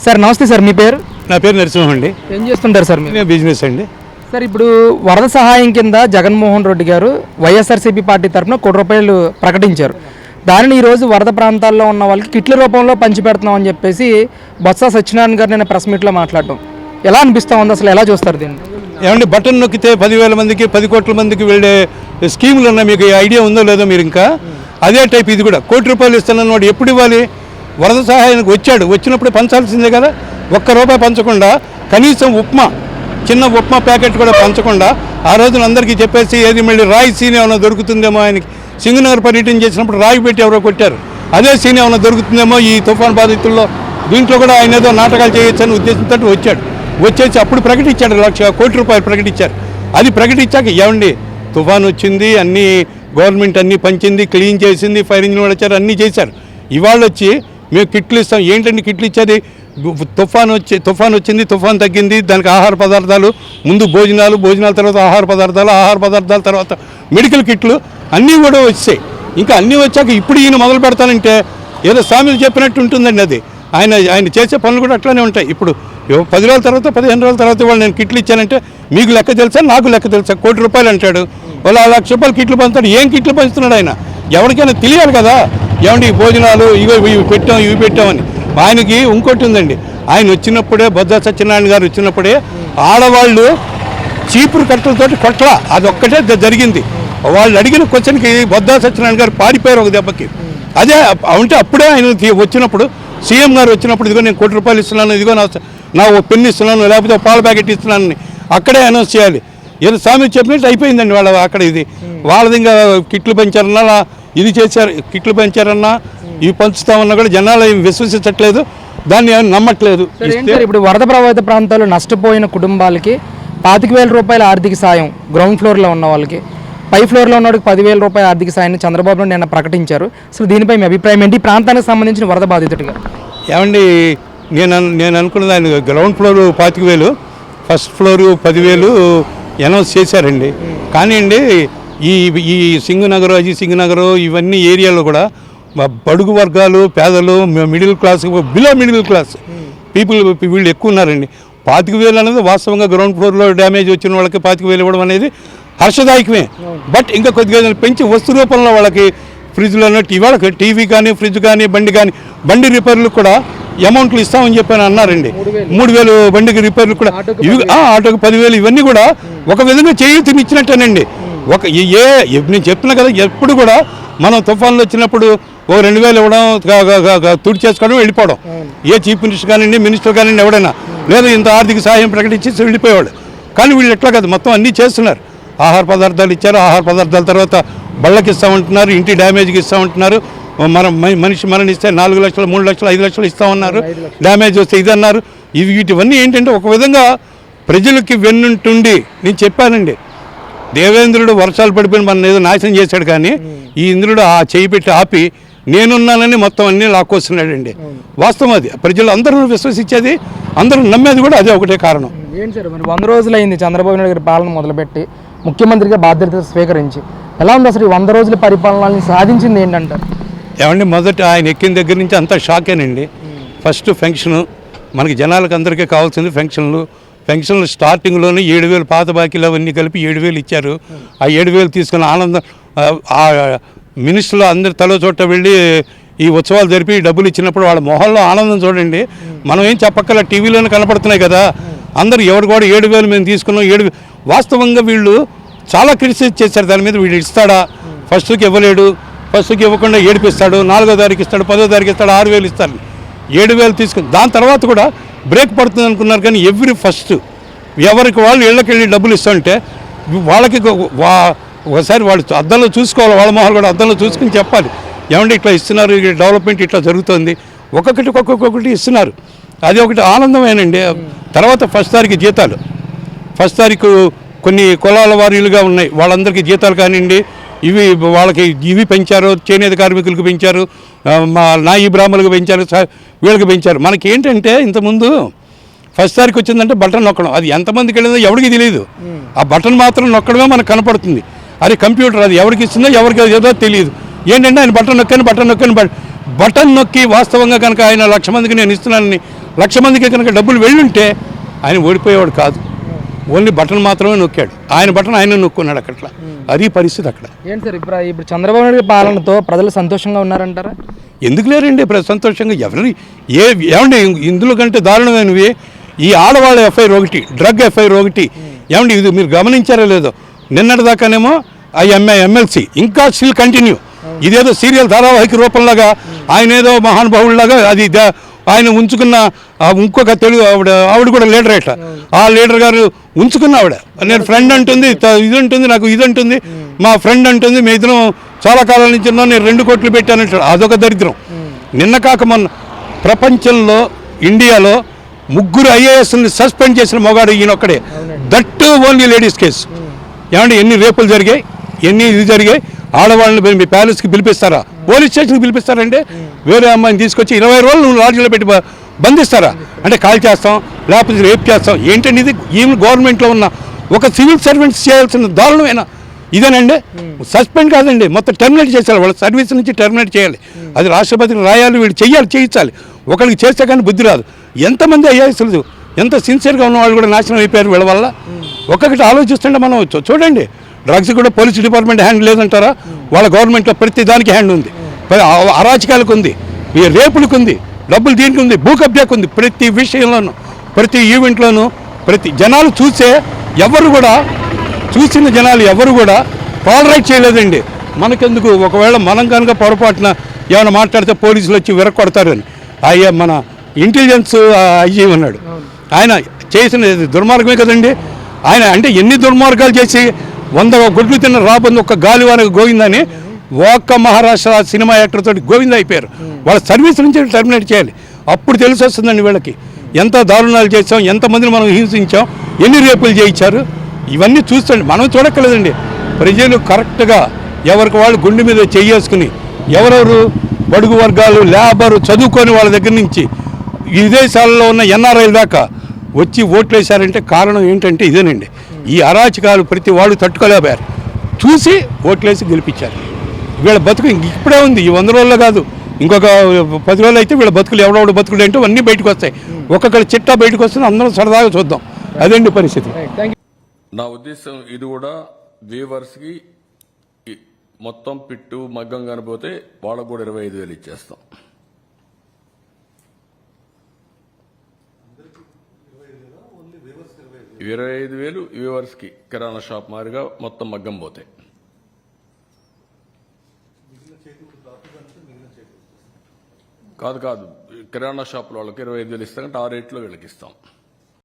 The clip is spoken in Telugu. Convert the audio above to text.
సార్ నమస్తే సార్, మీ పేరు? నా పేరు నరసింహం అండి. ఏం చేస్తుంటారు సార్ మీరు? బిజినెస్ అండి. సార్ ఇప్పుడు వరద సహాయం కింద జగన్మోహన్ రెడ్డి గారు వైఎస్ఆర్సీపీ పార్టీ తరఫున ₹1 ప్రకటించారు. దానిని ఈరోజు వరద ప్రాంతాల్లో ఉన్న వాళ్ళకి కిట్ల రూపంలో పంచిపెడుతున్నామని చెప్పేసి బొత్స సత్యనారాయణ గారు నేను ప్రెస్ మీట్లో మాట్లాడటం ఎలా అనిపిస్తూ ఉంది, అసలు ఎలా చూస్తారు దీన్ని? ఏమంటే బటన్ నొక్కితే 10,000 మందికి 10 కోట్ల మందికి వెళ్ళే స్కీములు ఉన్నాయి. మీకు ఐడియా ఉందో లేదో మీరు ఇంకా అదే టైప్ ఇది కూడా. ₹1 ఇస్తానన్న వాడు ఎప్పుడు ఇవ్వాలి? వరద సహాయానికి వచ్చినప్పుడు పంచాల్సిందే కదా. ₹1 పంచకుండా కనీసం చిన్న ఉప్మా ప్యాకెట్ కూడా పంచకుండా ఆ రోజున అందరికీ చెప్పేసి ఏది మళ్ళీ రాయి సీన్ ఏమైనా దొరుకుతుందేమో, ఆయనకి సింగనగర్ పర్యటన చేసినప్పుడు రాయి పెట్టి ఎవరో కొట్టారు, అదే సీన్ ఏమైనా దొరుకుతుందేమో ఈ తుఫాన్ బాధితుల్లో, దీంట్లో కూడా ఆయన ఏదో నాటకాలు చేయొచ్చని ఉద్దేశంతో వచ్చేసి అప్పుడు ప్రకటించాడు ₹1,00,00,000 ప్రకటించారు. అది ప్రకటించాక ఏమండి తుఫాన్ వచ్చింది, అన్నీ గవర్నమెంట్ అన్నీ పంచింది, క్లీన్ చేసింది, ఫైర్ ఇంజిన్ వాళ్ళు వచ్చారు, అన్నీ చేశారు. ఇవాళ వచ్చి మేము కిట్లు ఇస్తాం. ఏంటండి కిట్లు ఇచ్చేది? తుఫాన్ వచ్చింది, తుఫాన్ తగ్గింది, దానికి ఆహార పదార్థాలు, ముందు భోజనాల తర్వాత ఆహార పదార్థాల తర్వాత మెడికల్ కిట్లు అన్నీ కూడా వచ్చాయి. ఇంకా అన్నీ వచ్చాక ఇప్పుడు ఈయన మొదలు పెడతానంటే ఏదో స్వామిలు చెప్పినట్టు ఉంటుందండి. అది ఆయన చేసే పనులు కూడా అట్లానే ఉంటాయి. ఇప్పుడు 10 రోజుల తర్వాత 15 రోజుల తర్వాత వాళ్ళు నేను కిట్లు ఇచ్చానంటే మీకు లెక్క తెలుసా, నాకు లెక్క తెలుసా? ₹1,00,00,000 అంటాడు, వాళ్ళు ₹1,00,000 కిట్లు పంచుతాడు. ఏం కిట్లు పంచుతున్నాడు ఆయన? ఎవరికైనా తెలియాలి కదా. ఏమంటే ఈ భోజనాలు ఇవి పెట్టామని. ఆయనకి ఇంకోటి ఉందండి. ఆయన వచ్చినప్పుడే బొత్స సత్యనారాయణ గారు వచ్చినప్పుడే ఆడవాళ్ళు చీపురు కట్టలతోటి కొట్ల, అదొక్కటే జరిగింది. వాళ్ళు అడిగిన క్వశ్చన్కి బొత్స సత్యనారాయణ గారు పారిపోయారు ఒక దెబ్బకి. అదే అంటే అప్పుడే ఆయన వచ్చినప్పుడు సీఎం గారు వచ్చినప్పుడు ఇదిగో నేను ₹1 ఇస్తున్నాను, ఇదిగో నా పెన్ను ఇస్తున్నాను, లేకపోతే పాల ప్యాకెట్ ఇస్తున్నానని అక్కడే అనౌన్స్ చేయాలి. ఏదో స్వామి చెప్పినట్టు అయిపోయిందండి వాళ్ళ అక్కడ. ఇది వాళ్ళది ఇంకా కిట్లు పెంచారన్నా, ఇది చేశారు, కిట్లు పెంచారన్నా, ఇవి పంచుతామన్నా కూడా జనాలు విశ్వసించట్లేదు, దాన్ని నమ్మట్లేదు. ఇప్పుడు వరద ప్రభావిత ప్రాంతాల్లో నష్టపోయిన కుటుంబాలకి ₹25,000 ఆర్థిక సాయం గ్రౌండ్ ఫ్లోర్లో ఉన్న వాళ్ళకి, పై ఫ్లోర్లో ఉన్నవాడికి ₹10,000 ఆర్థిక సాయాన్ని చంద్రబాబు నాయుడు నిన్న ప్రకటించారు. అసలు దీనిపై మీ అభిప్రాయం ఏంటి? ఈ ప్రాంతానికి సంబంధించిన వరద బాధితుడిగా ఏమండి, నేను అనుకున్నది ఆయన ground floor 25,000, first floor 10,000 announce చేశారండి. కానీ అండి ఈ సింగనగర్, అజయ్ సింగనగర్ ఇవన్నీ ఏరియాలో కూడా బడుగు వర్గాలు, పేదలు, middle class, below middle class people వీళ్ళు ఎక్కువ ఉన్నారండి. 25,000 అనేది వాస్తవంగా గ్రౌండ్ ఫ్లోర్లో డ్యామేజ్ వచ్చిన వాళ్ళకి 25,000 ఇవ్వడం అనేది హర్షదాయకమే. బట్ ఇంకా కొద్దిగా పెంచి వస్తు రూపంలో వాళ్ళకి ఫ్రిడ్జ్లో ఇవాళ టీవీ కానీ, ఫ్రిడ్జ్ కానీ, బండి రిపేర్లకు కూడా అమౌంట్లు ఇస్తామని చెప్పని అన్నారండి. 3,000 బండికి రిపేర్లు కూడా, ఆటోకి 10,000, ఇవన్నీ కూడా ఒక విధంగా చేయూతనిచ్చినట్టేనండి. నేను చెప్తున్నా కదా, ఎప్పుడు కూడా మనం తుఫాన్లు వచ్చినప్పుడు 2,000 ఇవ్వడం, తుడి చేసుకోవడం, వెళ్ళిపోవడం. ఏ చీఫ్ మినిస్టర్ కానివ్వండి, మినిస్టర్ కానివ్వండి, ఎవడైనా లేదా ఇంత ఆర్థిక సహాయం ప్రకటించి వెళ్ళిపోయేవాడు. కానీ వీళ్ళు ఎట్లా కాదు, మొత్తం అన్నీ చేస్తున్నారు. ఆహార పదార్థాలు ఇచ్చారు, ఆహార పదార్థాల తర్వాత బళ్ళకి ఇస్తామంటున్నారు, ఇంటి డ్యామేజ్కి ఇస్తామంటున్నారు. మనిషి మరణిస్తే 4 లక్షలు, 3 లక్షలు, 5 లక్షలు ఇస్తామన్నారు. డ్యామేజ్ వస్తే ఇది అన్నారు. వీటివన్నీ ఏంటంటే ఒక విధంగా ప్రజలకి వెన్నుంటుండి నేను చెప్పానండి. దేవేంద్రుడు వర్షాలు పడిపోయిన మన ఏదో నాశనం చేశాడు, కానీ ఈ ఇంద్రుడు ఆ చేయి పెట్టి ఆపి నేనున్నానని మొత్తం అన్నీ లాక్కొస్తున్నాడండి. వాస్తవం అది. ప్రజలు అందరూ విశ్వసించేది, అందరూ నమ్మేది కూడా అదే ఒకటే కారణం. ఏంటి సార్ మరి 100 రోజులైంది చంద్రబాబు నాయుడు గారి పాలన మొదలుపెట్టి ముఖ్యమంత్రిగా బాధ్యత స్వీకరించి, ఎలా ఉంది అసలు ఈ 100 రోజుల పరిపాలనని సాధించింది ఏంటంటారు? ఏమండి, మొదట ఆయన ఎక్కిన దగ్గర నుంచి అంతా షాకేనండి. ఫస్ట్ ఫెన్షను, మనకి జనాలకు అందరికీ కావాల్సింది ఫెన్షన్లు స్టార్టింగ్లోనే 7,000 పాత బాకీలు అవన్నీ కలిపి 7,000 ఇచ్చారు. ఆ 7,000 తీసుకున్న ఆనందం, ఆ మినిస్టర్లు అందరి తలో చోట వెళ్ళి ఈ ఉత్సవాలు జరిపి డబ్బులు ఇచ్చినప్పుడు వాళ్ళ మొహంలో ఆనందం చూడండి. మనం ఏం చెప్పక్కల, టీవీలోనే కనపడుతున్నాయి కదా. అందరూ ఎవరు కూడా 7,000 మేము తీసుకున్నాం, 7,000. వాస్తవంగా వీళ్ళు చాలా క్రిటిసైజ్ చేశారు దాని మీద. వీళ్ళు ఇస్తాడా, ఫస్ట్కి ఇవ్వలేడు, ఫస్ట్కి ఇవ్వకుండా ఏడిపిస్తాడు, 4వ తారీఖు ఇస్తాడు, 10వ తారీఖు ఇస్తాడు, 6,000 ఇస్తాడు. 7,000 తీసుకుని దాని తర్వాత కూడా బ్రేక్ పడుతుంది అనుకున్నారు. కానీ ఎవ్రీ ఫస్ట్ ఎవరికి వాళ్ళు ఇళ్ళకి వెళ్ళి డబ్బులు ఇస్తుంటే వాళ్ళకి ఒకసారి వాళ్ళు అద్దంలో చూసుకోవాలి, వాళ్ళ మొహాలు కూడా అద్దంలో చూసుకుని చెప్పాలి, ఏమంటే ఇట్లా ఇస్తున్నారు, డెవలప్మెంట్ ఇట్లా జరుగుతుంది, ఒక్కొక్కటి ఇస్తున్నారు. అది ఒకటి ఆనందమేనండి. తర్వాత ఫస్ట్ తారీఖు కొన్ని కులాల వారీలుగా ఉన్నాయి, వాళ్ళందరికీ జీతాలు కానివ్వండి, ఇవి పెంచారు, చేనేత కార్మికులకు పెంచారు, మా నాయి బ్రాహ్మణులకు పెంచారు, వీళ్ళకి పెంచారు. మనకి ఏంటంటే ఇంతకుముందు ఫస్ట్ తారీఖు వచ్చిందంటే బటన్ నొక్కడం, అది ఎంతమందికి వెళ్ళిందో ఎవరికి తెలియదు. ఆ బటన్ మాత్రం నొక్కడమే మనకు కనపడుతుంది. అది కంప్యూటర్, అది ఎవరికి ఇస్తుందో ఎవరికి ఏదో తెలియదు. ఏంటంటే ఆయన బటన్ నొక్కాను బటన్ నొక్కి వాస్తవంగా కనుక ఆయన 1,00,000 మందికి నేను ఇస్తున్నానని 1,00,000 మందికి కనుక డబ్బులు వెళ్ళుంటే ఆయన ఓడిపోయేవాడు కాదు. ఓన్లీ బటన్ మాత్రమే నొక్కాడు. ఆయన బటన్ ఆయన నొక్కున్నాడు అక్కడ. అది పరిస్థితి అక్కడ. ఏంటి సార్ ఇప్పుడు చంద్రబాబు నాయుడు పాలనతో ప్రజలు సంతోషంగా ఉన్నారంటారా? ఎందుకు లేరండి సంతోషంగా? ఏమండి ఇందులో కంటే దారుణమైనవి ఈ ఆడవాళ్ళ ఎఫ్ఐఆర్ ఒకటి, డ్రగ్ ఎఫ్ఐఆర్ ఒకటి. ఏమండి ఇది మీరు గమనించారో లేదో, నిన్నటిదాకానేమో ఆ ఎమ్మెల్సీ ఇంకా స్టిల్ కంటిన్యూ. ఇదేదో సీరియల్ ధారావాహిక రూపంలాగా ఆయన ఏదో మహానుభావుల్లాగా అది ఆయన ఉంచుకున్న ఇంకొక తెలుగు ఆవిడ కూడా లీడర్ అట. ఆ లీడర్ గారు ఉంచుకున్న ఆవిడ నేను ఫ్రెండ్ అంటుంది, ఇది ఉంటుంది, నాకు ఇది అంటుంది, మా ఫ్రెండ్ అంటుంది, మీ ఇద్దరం చాలా కాలం నుంచి ఉన్నాను, నేను 2 కోట్లు పెట్టానంటాడు. అదొక దరిద్రం. నిన్న కాక మొన్న ప్రపంచంలో ఇండియాలో 3 IASని సస్పెండ్ చేసిన మొగాడు ఈయనొక్కడే. That only ladies case. ఏమంటే ఎన్ని రేపులు జరిగాయి, ఎన్ని ఇది జరిగాయి. ఆడవాళ్ళని మీ ప్యాలెస్కి పిలిపిస్తారా? పోలీస్ స్టేషన్కి పిలిపిస్తారంటే వేరే అమ్మాయిని తీసుకొచ్చి 20 రోజులు నువ్వు లాడ్జీలో పెట్టి బంధిస్తారా? అంటే కాల్ చేస్తాం, లేకపోతే రేపు చేస్తాం. ఏంటండి ఇది? ఈమె గవర్నమెంట్లో ఉన్న ఒక సివిల్ సర్వెంట్స్ చేయాల్సిన దారుణమైన ఇదేనండి. సస్పెండ్ కాదండి, మొత్తం టెర్మినేట్ చేసేయాలి. వాళ్ళ సర్వీస్ నుంచి టెర్మినేట్ చేయాలి. అది రాష్ట్రపతిని రాయాలి, వీళ్ళు చేయించాలి. ఒకరికి చేస్తే కానీ బుద్ధి రాదు. ఎంతమంది ఐఏఎస్లు ఎంత సిన్సియర్గా ఉన్న వాళ్ళు కూడా నాశనం అయిపోయారు వీళ్ళ వల్ల. ఒక్కొక్కటి ఆలోచిస్తుంటే మనం చూడండి, డ్రగ్స్ కూడా పోలీస్ డిపార్ట్మెంట్ హ్యాండ్ లేదంటారా? వాళ్ళ గవర్నమెంట్లో ప్రతి దానికి హ్యాండ్ ఉంది. అరాచకాలకు ఉంది, ఈ రేపులకు ఉంది, డబ్బులు దీనికి ఉంది, భూ కబ్జాకు ఉంది. ప్రతి విషయంలోనూ, ప్రతి ఈవెంట్లోనూ, ప్రతి జనాలు చూసిన జనాలు ఎవరు కూడా టాలరేట్ చేయలేదండి. మనకెందుకు, ఒకవేళ మనం కనుక పొరపాటున ఏమైనా మాట్లాడితే పోలీసులు వచ్చి విరక్కొడతారని. అయ్యా మన ఇంటెలిజెన్స్ ఐజీ ఉన్నాడు, ఆయన చేసిన దుర్మార్గమే కదండి. ఆయన అంటే ఎన్ని దుర్మార్గాలు చేసి 100 గొడ్లు తిన్న రాబంది ఒక్క గాలివానకు గోవిందని ఒక్క మహారాష్ట్ర సినిమా యాక్టర్ తోటి గోవింద అయిపోయారు. వాళ్ళ సర్వీస్ నుంచి టర్మినేట్ చేయాలి. అప్పుడు తెలిసి వస్తుందండి వీళ్ళకి ఎంత దారుణాలు చేసాం, ఎంతమందిని మనం హింసించాం, ఎన్ని రేపులు చేయించారు. ఇవన్నీ చూస్తుండే మనం చూడక్కర్లేదండి. ప్రజలు కరెక్ట్గా ఎవరికి వాళ్ళు గుండె మీద చేసుకుని ఎవరెవరు బడుగు వర్గాలు, లేబరు, చదువుకొని వాళ్ళ దగ్గర నుంచి విదేశాల్లో ఉన్న NRIల దాకా వచ్చి ఓట్లేశారంటే కారణం ఏంటంటే ఇదేనండి. ఈ అరాచకాలు ప్రతి వాళ్ళు తట్టుకోలేకపోయారు, చూసి ఓట్లేసి గెలిపించారు. వీళ్ళ బతుకు ఇప్పుడే ఉంది, ఈ 100 రోజుల్లో కాదు, ఇంకొక 10 రోజులు అయితే వీళ్ళ బతుకులు ఎవడెవడు బతుకులు ఏంటో అన్నీ బయటకు వస్తాయి. ఒక్కొక్కరి చిట్టా బయటకు వస్తుంది, అందరం సరదాగా చూద్దాం. అదండి పరిస్థితి. నా ఉద్దేశం ఇది కూడా వీవర్స్కి మొత్తం పిట్టు మగ్గం కనిపోతే వాళ్ళకు కూడా 25,000 ఇచ్చేస్తాం. $25,000 వ్యూవర్స్కి కిరాణా షాప్ మారిగా మొత్తం మగ్గం పోతే. కాదు కిరాణా షాపుల వాళ్ళకి 25,000 ఇస్తామంటే ఆ రేట్లో వీళ్ళకి ఇస్తాం.